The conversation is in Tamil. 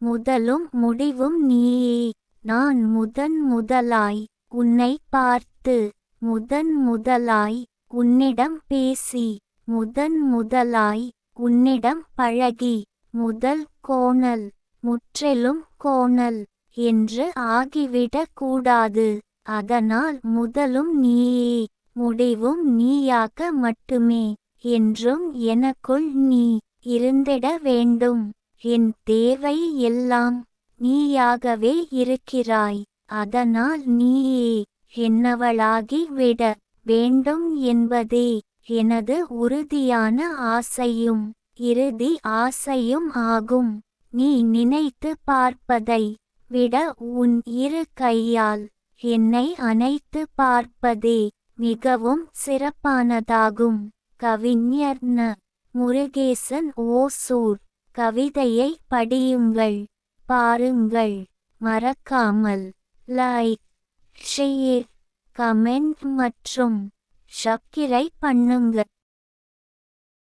முதலும் முடிவும் நீயே. நான் முதன் முதலாய் உன்னை பார்த்து, முதன் முதலாய் உன்னிடம் பேசி, முதன் முதலாய் உன்னிடம் பழகி, முதல் கோணல் முற்றிலும் கோணல் என்று ஆகிவிடக் கூடாது. அதனால் முதலும் நீயே, முடிவும் நீயாக மட்டுமே என்றும் எனக்குள் நீ இருந்திட வேண்டும். என் தேவை எல்லாம் நீயாகவே இருக்கிறாய். அதனால் நீயே என்னவளாகி விட வேண்டும் என்பதே எனது உறுதியான ஆசையும் இறுதி ஆசையும் ஆகும். நீ நினைத்து பார்ப்பதை விட உன் இரு கையால் என்னை அணைத்து பார்ப்பதே மிகவும் சிறப்பானதாகும். கவிஞர் ந. முருகேசன் ஓசூர். கவிதையை படியுங்கள், பாருங்கள். மறக்காமல் லைக், ஷேர், கமெண்ட் மற்றும் சப்ஸ்கிரைப் பண்ணுங்க.